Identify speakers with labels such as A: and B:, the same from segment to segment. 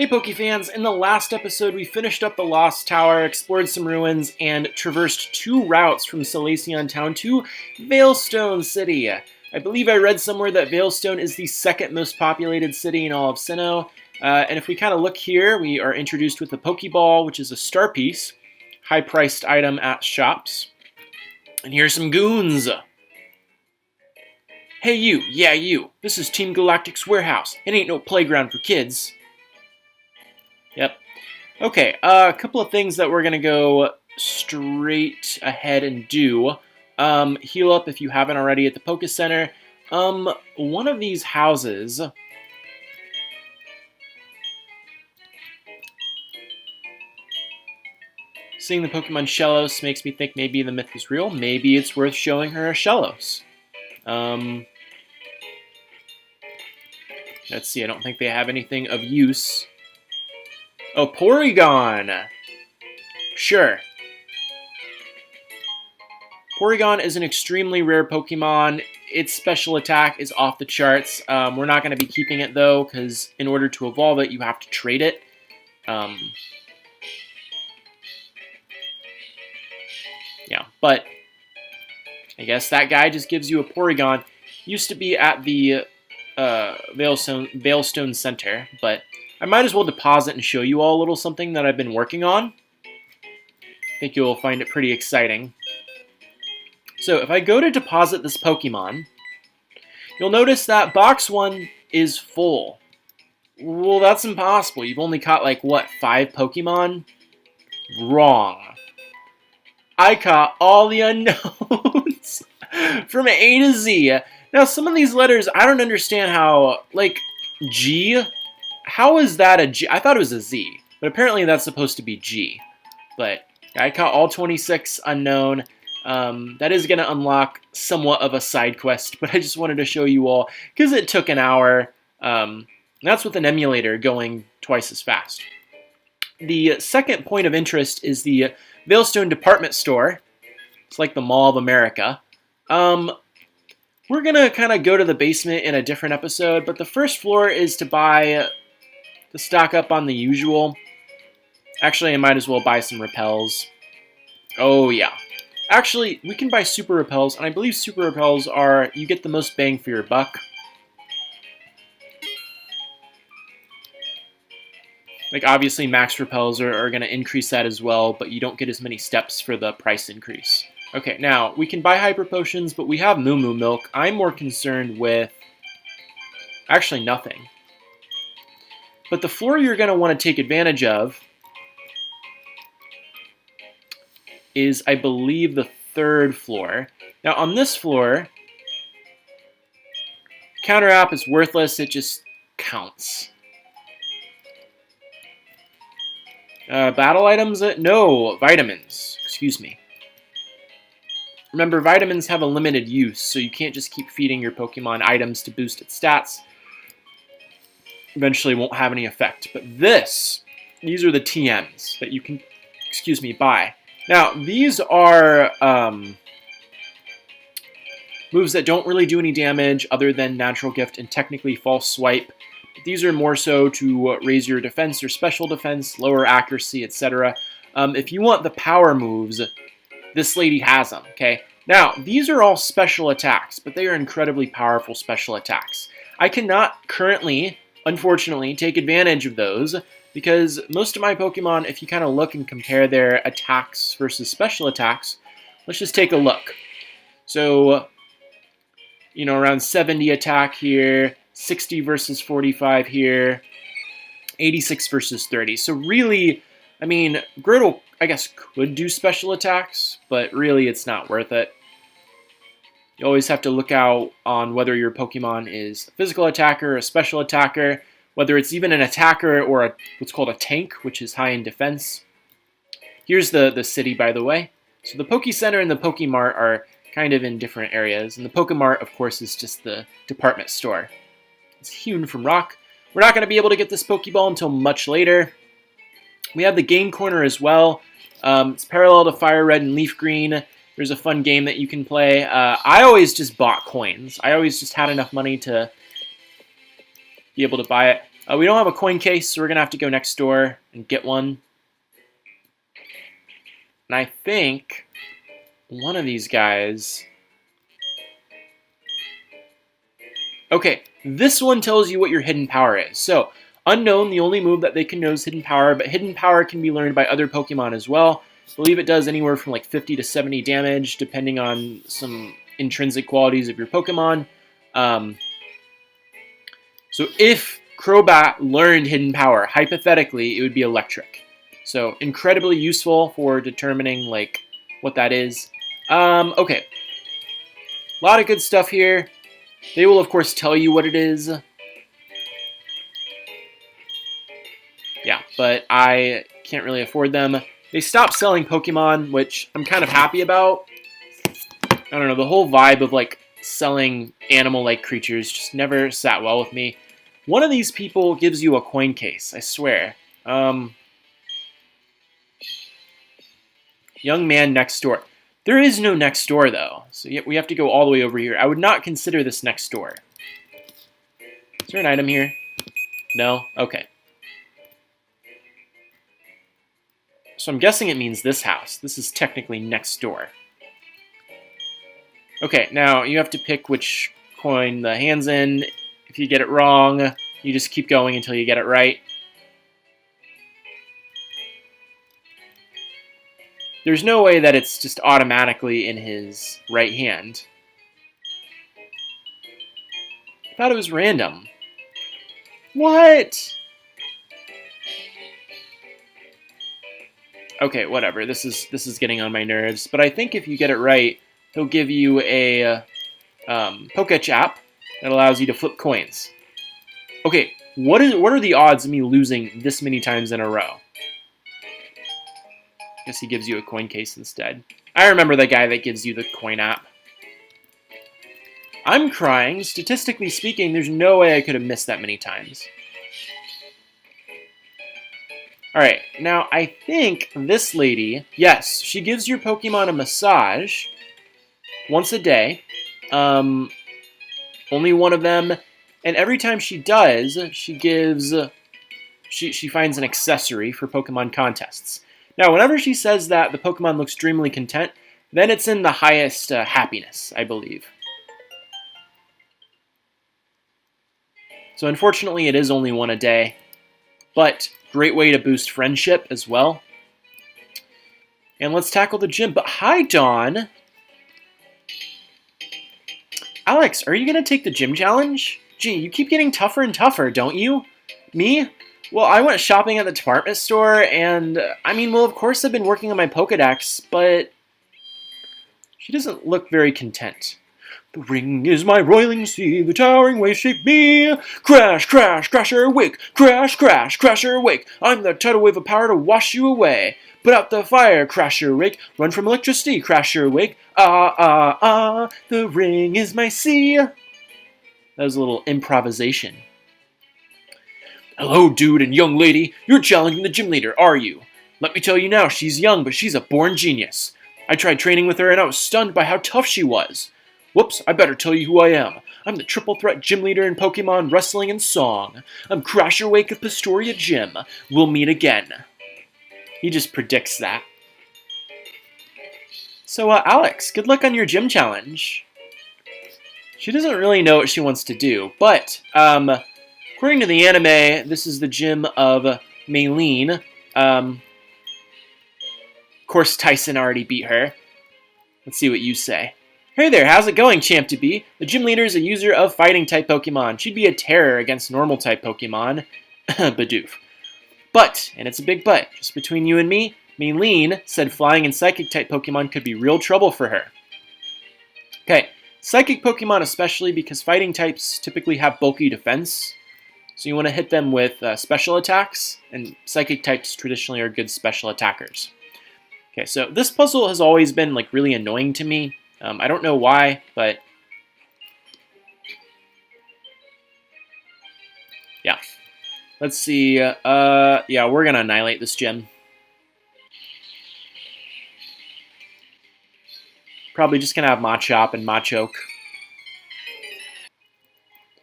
A: Hey Pokefans, in the last episode we finished up the Lost Tower, explored some ruins, and traversed 2 routes from Salacion Town to Veilstone City. I believe I read somewhere that Veilstone is the 2nd most populated city in all of Sinnoh. And if we kind of look here, we are introduced with the Pokeball, which is a star piece, high-priced item at shops. And here's some goons. Hey you, yeah you, this is Team Galactic's warehouse. It ain't no playground for kids. Yep. Okay, a couple of things that we're going to go straight ahead and do. Heal up if you haven't already at the Poke Center. One of these houses... Seeing the Pokemon Shellos makes me think maybe the myth is real. Maybe it's worth showing her a Shellos. Let's see, I don't think they have anything of use. Oh, Porygon! Sure. Porygon is an extremely rare Pokemon. Its special attack is off the charts. We're not going to be keeping it, though, because in order to evolve it, you have to trade it. Yeah, but I guess that guy just gives you a Porygon. Used to be at the Veilstone Center, but I might as well deposit and show you all a little something that I've been working on. I think you'll find it pretty exciting. So if I go to deposit this Pokemon, you'll notice that box 1 is full. Well, that's impossible. You've only caught, like, what, 5 Pokemon? Wrong. I caught all the unknowns from A to Z. Now, some of these letters, I don't understand how, like, G... How is that a G? I thought it was a Z, but apparently that's supposed to be G. But I caught all 26 unknown. That is going to unlock somewhat of a side quest, but I just wanted to show you all because it took an hour. That's with an emulator going twice as fast. The second point of interest is the Veilstone department store. It's like the Mall of America. We're going to kind of go to the basement in a different episode, but the first floor is to buy... to stock up on the usual. Actually, I might as well buy some repels. Oh, yeah. Actually, we can buy super repels, and I believe super repels are, you get the most bang for your buck. Like, obviously, max repels are going to increase that as well, but you don't get as many steps for the price increase. Okay, now, we can buy hyper potions, but we have Moo Moo Milk. I'm more concerned with... actually, nothing. But the floor you're going to want to take advantage of is, I believe, the 3rd floor. Now, on this floor, Counter App is worthless. It just counts. Battle items? No, vitamins. Excuse me. Remember, vitamins have a limited use, so you can't just keep feeding your Pokemon items to boost its stats. Eventually won't have any effect. But these are the TMs that you can, buy. Now, these are moves that don't really do any damage other than Natural Gift and technically False Swipe. These are more so to raise your defense or special defense, lower accuracy, etc. If you want the power moves, this lady has them, okay? Now, these are all special attacks, but they are incredibly powerful special attacks. I cannot currently... unfortunately, take advantage of those, because most of my Pokemon, if you kind of look and compare their attacks versus special attacks, let's just take a look. So, you know, around 70 attack here, 60 versus 45 here, 86 versus 30. So really, I mean, Girdle, I guess, could do special attacks, but really it's not worth it. You always have to look out on whether your Pokemon is a physical attacker, a special attacker, whether it's even an attacker or what's called a tank, which is high in defense. Here's the city, by the way. So the Poke Center and the Pokemart are kind of in different areas, and the Pokemart, of course, is just the department store. It's hewn from rock. We're not going to be able to get this Pokeball until much later. We have the game corner as well. It's parallel to Fire Red and Leaf Green. There's a fun game that you can play. I always just bought coins. I always just had enough money to be able to buy it. We don't have a coin case, so we're going to have to go next door and get one. And I think one of these guys... Okay, this one tells you what your hidden power is. So, unknown, the only move that they can know is hidden power, but hidden power can be learned by other Pokemon as well. I believe it does anywhere from like 50 to 70 damage, depending on some intrinsic qualities of your Pokemon. So if Crobat learned hidden power, hypothetically, it would be electric. So incredibly useful for determining like what that is. Okay, a lot of good stuff here. They will of course tell you what it is. Yeah, but I can't really afford them. They stopped selling Pokemon, which I'm kind of happy about. I don't know, the whole vibe of like selling animal-like creatures just never sat well with me. One of these people gives you a coin case, I swear. Young man next door. There is no next door, though, so we have to go all the way over here. I would not consider this next door. Is there an item here? No? Okay. So I'm guessing it means this house. This is technically next door. Okay, now you have to pick which coin the hand's in. If you get it wrong, you just keep going until you get it right. There's no way that it's just automatically in his right hand. I thought it was random. What? Okay, whatever. This is getting on my nerves. But I think if you get it right, he'll give you a Pokedex app that allows you to flip coins. Okay, what are the odds of me losing this many times in a row? Guess he gives you a coin case instead. I remember the guy that gives you the coin app. I'm crying. Statistically speaking, there's no way I could have missed that many times. Alright, now I think this lady, yes, she gives your Pokemon a massage once a day. Only one of them. And every time she does, she gives... She finds an accessory for Pokemon contests. Now, whenever she says that the Pokemon looks dreamily content, then it's in the highest happiness, I believe. So unfortunately, it is only one a day. But great way to boost friendship as well. And let's tackle the gym. But hi, Dawn. Alex, are you going to take the gym challenge? Gee, you keep getting tougher and tougher, don't you? Me? Well, I went shopping at the department store, and, I mean, well, of course I've been working on my Pokedex, but she doesn't look very content. The ring is my roiling sea, the towering waves shape me. Crash, crash, crasher, wake. Crash, crash, crasher, wake. I'm the tidal wave of power to wash you away. Put out the fire, crasher, wake. Run from electricity, crasher, wake. Ah, ah, ah, the ring is my sea. That was a little improvisation. Hello, dude and young lady. You're challenging the gym leader, are you? Let me tell you now, she's young, but she's a born genius. I tried training with her, and I was stunned by how tough she was. Whoops, I better tell you who I am. I'm the triple threat gym leader in Pokemon, wrestling, and song. I'm Crasher Wake of Pastoria Gym. We'll meet again. He just predicts that. So, Alex, good luck on your gym challenge. She doesn't really know what she wants to do, but, according to the anime, this is the gym of Maylene. Of course, Tyson already beat her. Let's see what you say. Hey there, how's it going, Champ-to-Be? The gym leader is a user of fighting-type Pokemon. She'd be a terror against normal-type Pokemon. Bidoof. But, and it's a big but, just between you and me, Maylene said flying and psychic-type Pokemon could be real trouble for her. Okay, psychic Pokemon especially because fighting types typically have bulky defense. So you want to hit them with special attacks, and psychic types traditionally are good special attackers. Okay, so this puzzle has always been like really annoying to me. I don't know why, but yeah. Let's see. Yeah, we're gonna annihilate this gym. Probably just gonna have Machop and Machoke.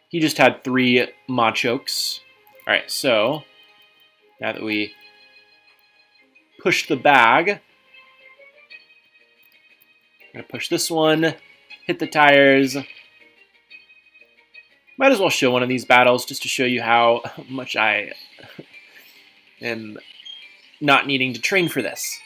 A: He just had 3 Machokes. Alright, so now that we push the bag, I'm going to push this one, hit the tires. Might as well show one of these battles just to show you how much I am not needing to train for this.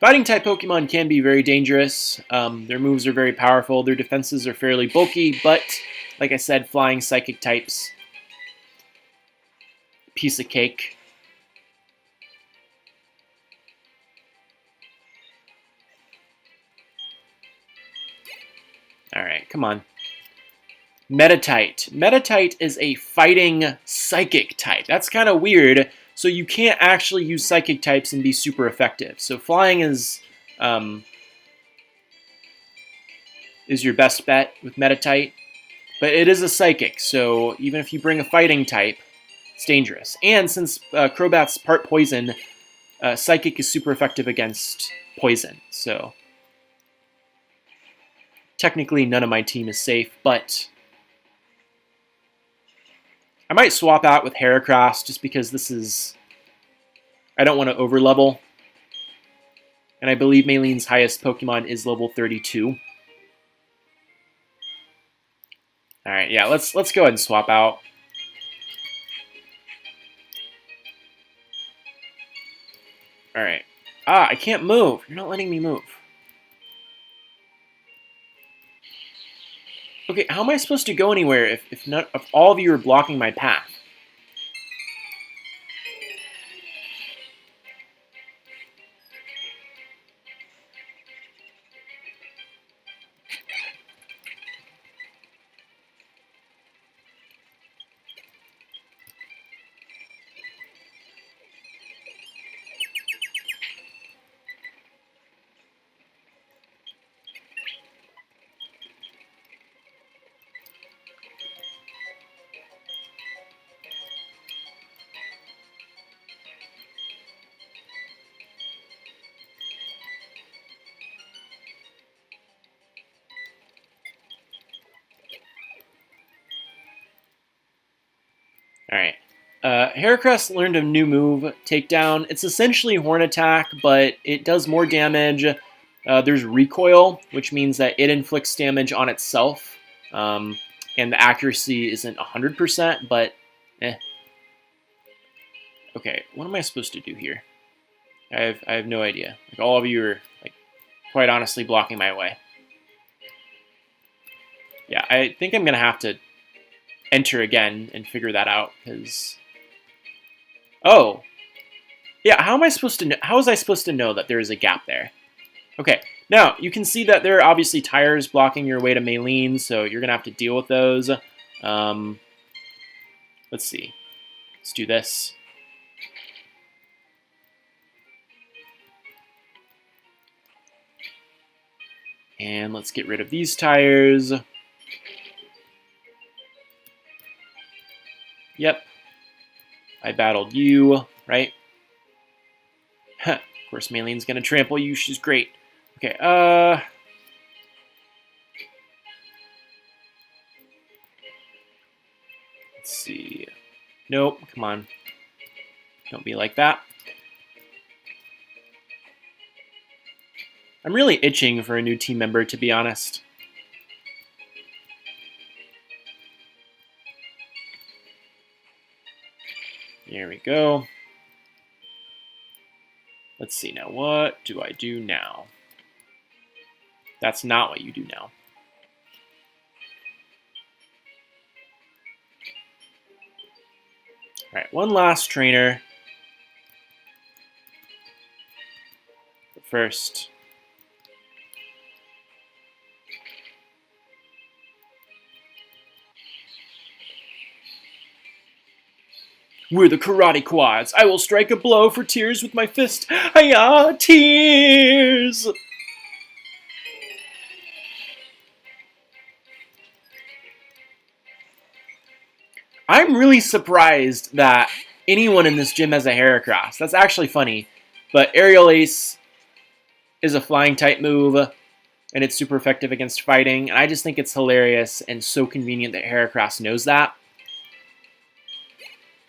A: Fighting-type Pokemon can be very dangerous. Their moves are very powerful. Their defenses are fairly bulky, but, like I said, flying Psychic types, piece of cake. Alright, come on. Metatite. Metatite is a fighting Psychic type. That's kind of weird. So you can't actually use Psychic types and be super effective. So flying is your best bet with Metatite. But it is a Psychic, so even if you bring a fighting type, it's dangerous. And since Crobat's part poison, Psychic is super effective against poison. So technically none of my team is safe, but I might swap out with Heracross just because this is... I don't want to overlevel. And I believe Maylene's highest Pokemon is level 32. Alright, yeah, let's go ahead and swap out. Alright. I can't move. You're not letting me move. Okay, how am I supposed to go anywhere if all of you are blocking my path? Alright. Heracross learned a new move, Takedown. It's essentially Horn Attack, but it does more damage. There's Recoil, which means that it inflicts damage on itself. And the accuracy isn't 100%, but eh. Okay, what am I supposed to do here? I have no idea. Like, all of you are, like, quite honestly blocking my way. Yeah, I think I'm going to have to enter again and figure that out, because... Oh! Yeah, how was I supposed to know that there is a gap there? Okay, now, you can see that there are obviously tires blocking your way to Maylene, so you're going to have to deal with those. Let's see. Let's do this. And let's get rid of these tires. Yep. I battled you, right? Of course, Maylene's gonna trample you. She's great. Okay, let's see. Nope, come on. Don't be like that. I'm really itching for a new team member, to be honest. There we go. Let's see now. What do I do now? That's not what you do now. All right, one last trainer. But first, we're the Karate Quads. I will strike a blow for tears with my fist. Hiya, tears! I'm really surprised that anyone in this gym has a Heracross. That's actually funny. But Aerial Ace is a flying type move. and it's super effective against fighting, and I just think it's hilarious and so convenient that Heracross knows that.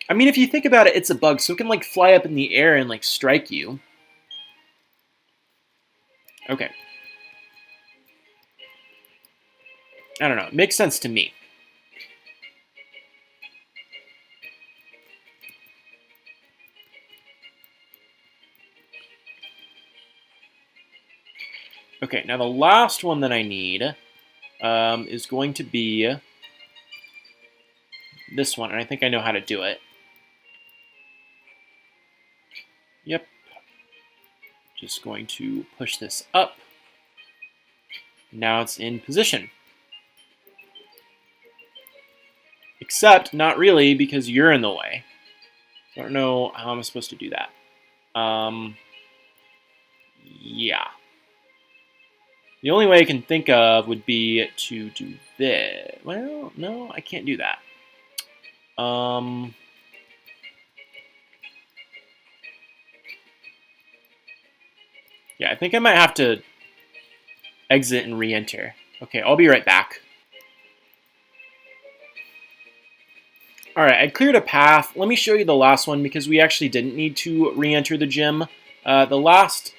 A: I mean, if you think about it, it's a bug, so it can, like, fly up in the air and, like, strike you. Okay. I don't know. It makes sense to me. Okay, now the last one that I need is going to be this one, and I think I know how to do it. Yep. Just going to push this up. Now it's in position. Except, not really, because you're in the way. I don't know how I'm supposed to do that. Yeah. The only way I can think of would be to do this. Well, no, I can't do that. Yeah, I think I might have to exit and re-enter. Okay, I'll be right back. Alright, I cleared a path. Let me show you the last one because we actually didn't need to re-enter the gym. The last...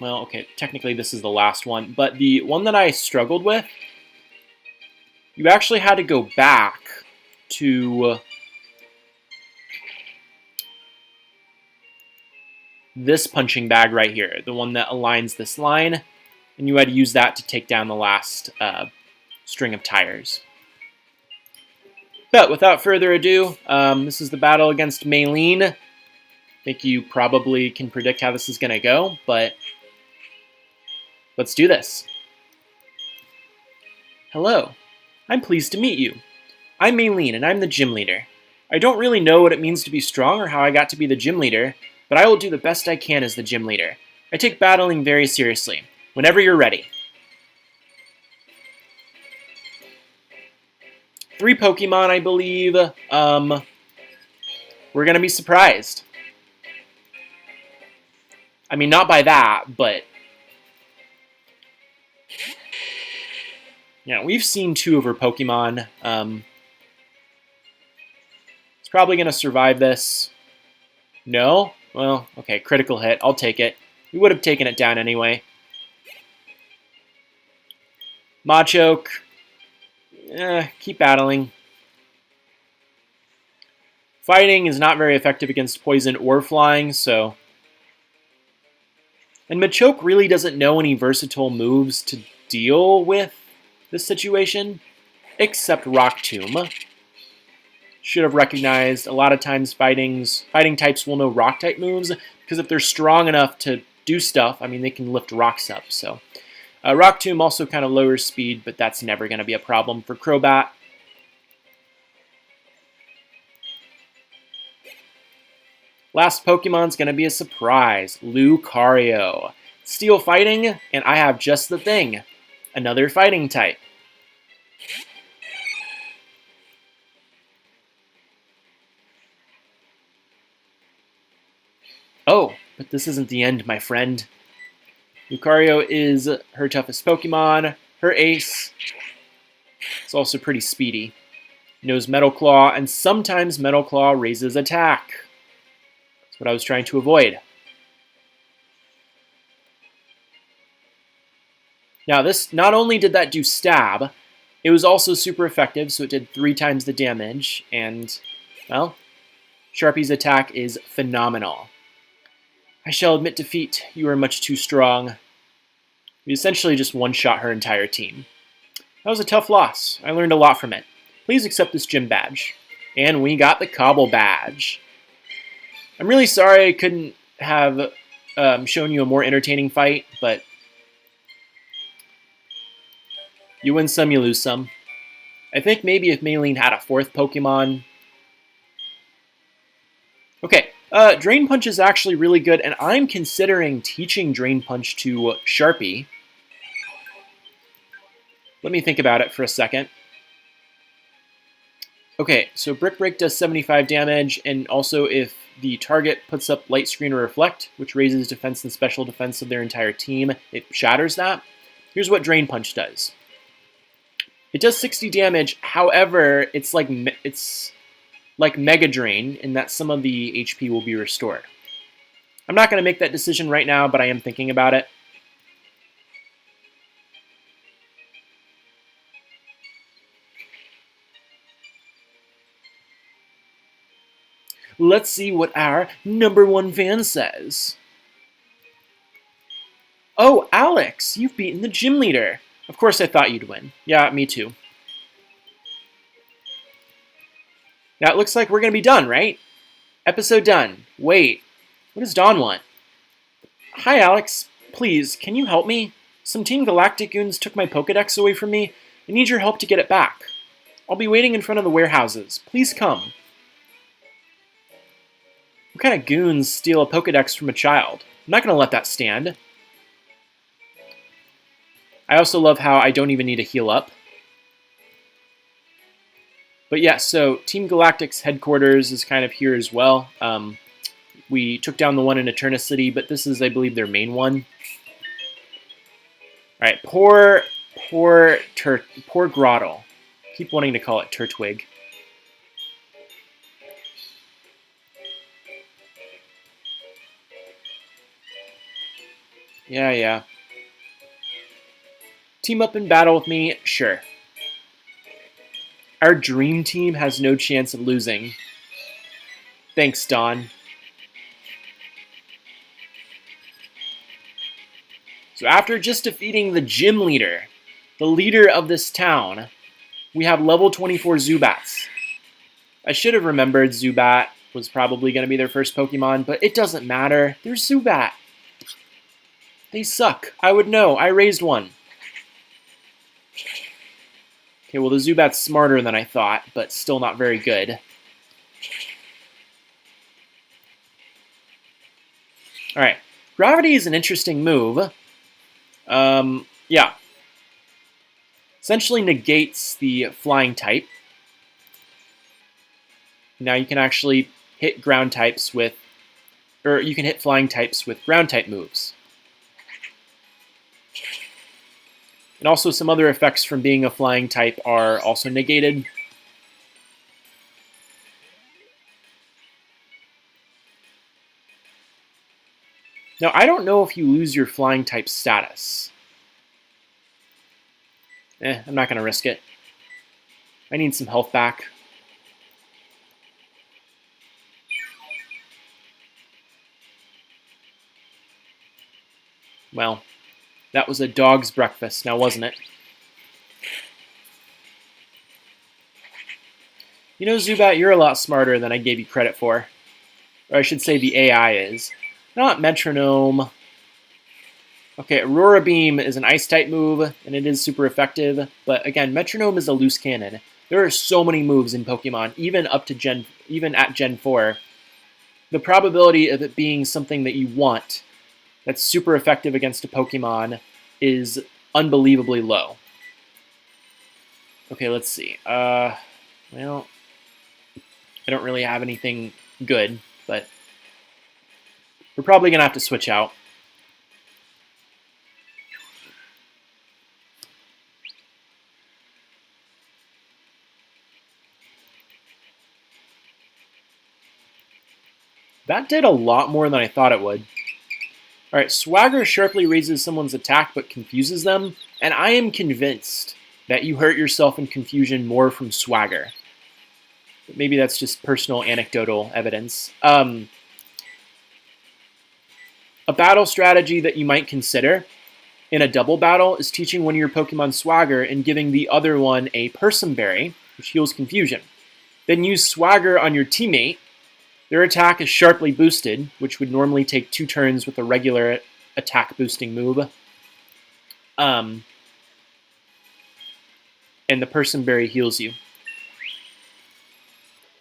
A: Well, okay, technically this is the last one, but the one that I struggled with, you actually had to go back to this punching bag right here, the one that aligns this line, and you had to use that to take down the last string of tires. But without further ado, this is the battle against Maylene. I think you probably can predict how this is going to go, but let's do this. Hello, I'm pleased to meet you. I'm Maylene, and I'm the gym leader. I don't really know what it means to be strong or how I got to be the gym leader, but I will do the best I can as the gym leader. I take battling very seriously. Whenever you're ready. 3 Pokemon, I believe. We're going to be surprised. I mean, not by that, but... Yeah, we've seen 2 of her Pokemon. It's probably going to survive this. No? Well, okay, critical hit. I'll take it. We would have taken it down anyway. Machoke. Keep battling. Fighting is not very effective against poison or flying, so... And Machoke really doesn't know any versatile moves to deal with this situation, except Rock Tomb. Should have recognized a lot of times fighting types will know rock type moves, because if they're strong enough to do stuff, I mean, they can lift rocks up, so... Rock Tomb also kind of lowers speed, but that's never going to be a problem for Crobat. Last Pokemon's going to be a surprise, Lucario. Steel fighting, and I have just the thing. Another fighting type. Oh, but this isn't the end, my friend. Lucario is her toughest Pokemon, her ace. It's also pretty speedy. Knows Metal Claw, and sometimes Metal Claw raises attack. That's what I was trying to avoid. Now this, not only did that do stab, it was also super effective, so it did 3 times the damage, and, well, Sharpie's attack is phenomenal. I shall admit defeat. You are much too strong. We essentially just one-shot her entire team. That was a tough loss. I learned a lot from it. Please accept this gym badge. And we got the Cobble badge. I'm really sorry I couldn't have shown you a more entertaining fight, but you win some, you lose some. I think maybe if Maylene had a 4th Pokemon... Okay. Drain Punch is actually really good, and I'm considering teaching Drain Punch to Sharpie. Let me think about it for a second. Okay, so Brick Break does 75 damage, and also if the target puts up Light Screen or Reflect, which raises defense and special defense of their entire team, it shatters that. Here's what Drain Punch does. It does 60 damage, however, it's like Mega Drain in that some of the HP will be restored. I'm not going to make that decision right now, but I am thinking about it. Let's see what our #1 fan says. Oh, Alex, you've beaten the gym leader. Of course I thought you'd win. Yeah, me too. Now it looks like we're going to be done, right? Episode done. Wait, what does Dawn want? Hi, Alex. Please, can you help me? Some Team Galactic goons took my Pokedex away from me. I need your help to get it back. I'll be waiting in front of the warehouses. Please come. What kind of goons steal a Pokedex from a child? I'm not going to let that stand. I also love how I don't even need to heal up. But yeah, so Team Galactic's headquarters is kind of here as well. We took down the one in Eterna City, but this is, I believe, their main one. All right, poor Grottle. Keep wanting to call it Turtwig. Yeah. Team up in battle with me? Sure. Our dream team has no chance of losing. Thanks, Dawn. So after just defeating the gym leader, the leader of this town, we have level 24 Zubats. I should have remembered Zubat was probably going to be their first Pokemon, but it doesn't matter. They're Zubat. They suck. I would know. I raised one. Okay, well, the Zubat's smarter than I thought, but still not very good. Alright. Gravity is an interesting move. Yeah. Essentially negates the flying type. Now you can actually hit ground types with... Or you can hit flying types with ground type moves. And also some other effects from being a flying type are also negated. Now, I don't know if you lose your flying type status. I'm not going to risk it. I need some health back. Well, that was a dog's breakfast, now wasn't it? You know, Zubat, you're a lot smarter than I gave you credit for. Or I should say the AI is. Not Metronome. Okay, Aurora Beam is an Ice-type move, and it is super effective. But again, Metronome is a loose cannon. There are so many moves in Pokemon, even at Gen 4. The probability of it being something that you want that's super effective against a Pokemon is unbelievably low. Okay, let's see. Well, I don't really have anything good, but we're probably going to have to switch out. That did a lot more than I thought it would. Alright, Swagger sharply raises someone's attack but confuses them, and I am convinced that you hurt yourself in confusion more from Swagger. But maybe that's just personal anecdotal evidence. A battle strategy that you might consider in a double battle is teaching one of your Pokemon Swagger and giving the other one a Person Berry, which heals confusion. Then use Swagger on your teammate. Their attack is sharply boosted, which would normally take 2 turns with a regular attack boosting move. And the Person Berry heals you.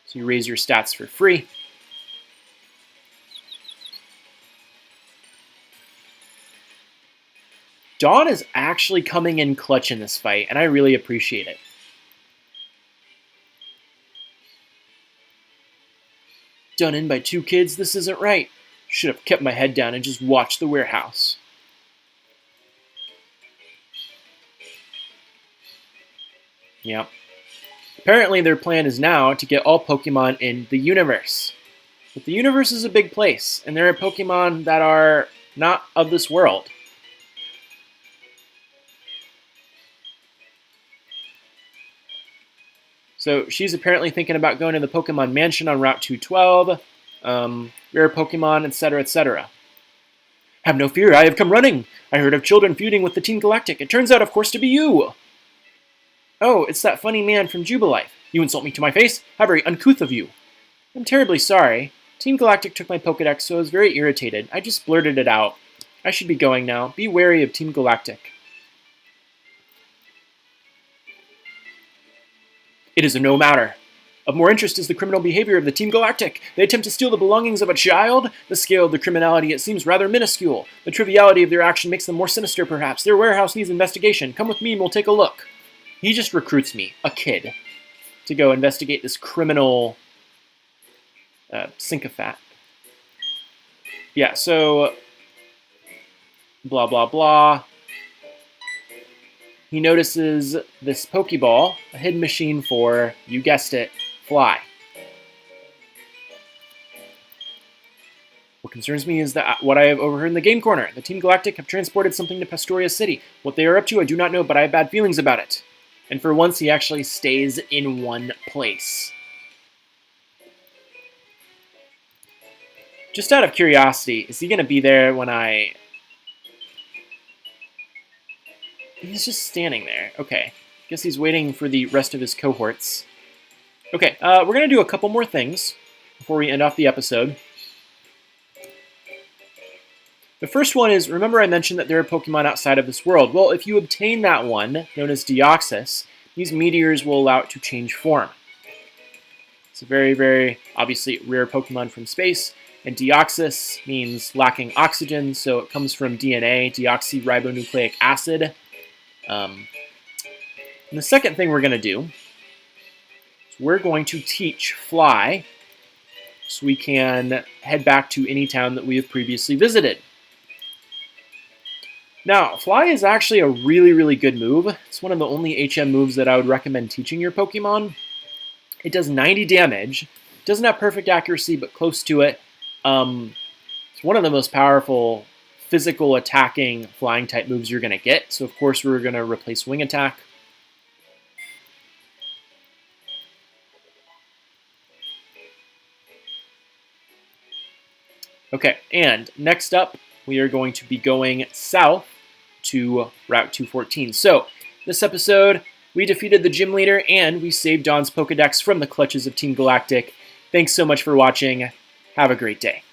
A: So you raise your stats for free. Dawn is actually coming in clutch in this fight, and I really appreciate it. Done in by 2 kids? This isn't right. Should have kept my head down and just watched the warehouse. Yeah. Apparently their plan is now to get all Pokemon in the universe. But the universe is a big place, and there are Pokemon that are not of this world. So she's apparently thinking about going to the Pokemon Mansion on Route 212, rare Pokemon, etc., etc. Have no fear, I have come running. I heard of children feuding with the Team Galactic. It turns out, of course, to be you. Oh, it's that funny man from Jubilife. You insult me to my face? How very uncouth of you. I'm terribly sorry. Team Galactic took my Pokedex, so I was very irritated. I just blurted it out. I should be going now. Be wary of Team Galactic. It is of no matter. Of more interest is the criminal behavior of the Team Galactic. They attempt to steal the belongings of a child. The scale of the criminality, it seems rather minuscule. The triviality of their action makes them more sinister, perhaps. Their warehouse needs investigation. Come with me and we'll take a look. He just recruits me, a kid, to go investigate this criminal sycophant. Yeah, so blah, blah, blah. He notices this Pokeball, a hidden machine for, you guessed it, Fly. What concerns me is that what I have overheard in the game corner. The Team Galactic have transported something to Pastoria City. What they are up to, I do not know, but I have bad feelings about it. And for once, he actually stays in one place. Just out of curiosity, is he going to be there when I... He's just standing there. Okay. Guess he's waiting for the rest of his cohorts. Okay, we're going to do a couple more things before we end off the episode. The first one is, remember I mentioned that there are Pokemon outside of this world. Well, if you obtain that one, known as Deoxys, these meteors will allow it to change form. It's a very, very, obviously, rare Pokemon from space. And Deoxys means lacking oxygen, so it comes from DNA, deoxyribonucleic acid. And the second thing we're going to do is we're going to teach Fly so we can head back to any town that we have previously visited. Now, Fly is actually a really, really good move. It's one of the only HM moves that I would recommend teaching your Pokemon. It does 90 damage. It doesn't have perfect accuracy, but close to it. It's one of the most powerful physical attacking flying type moves you're going to get. So of course we're going to replace Wing Attack. Okay, and next up we are going to be going south to Route 214. So this episode we defeated the gym leader and we saved Dawn's Pokedex from the clutches of Team Galactic. Thanks so much for watching. Have a great day.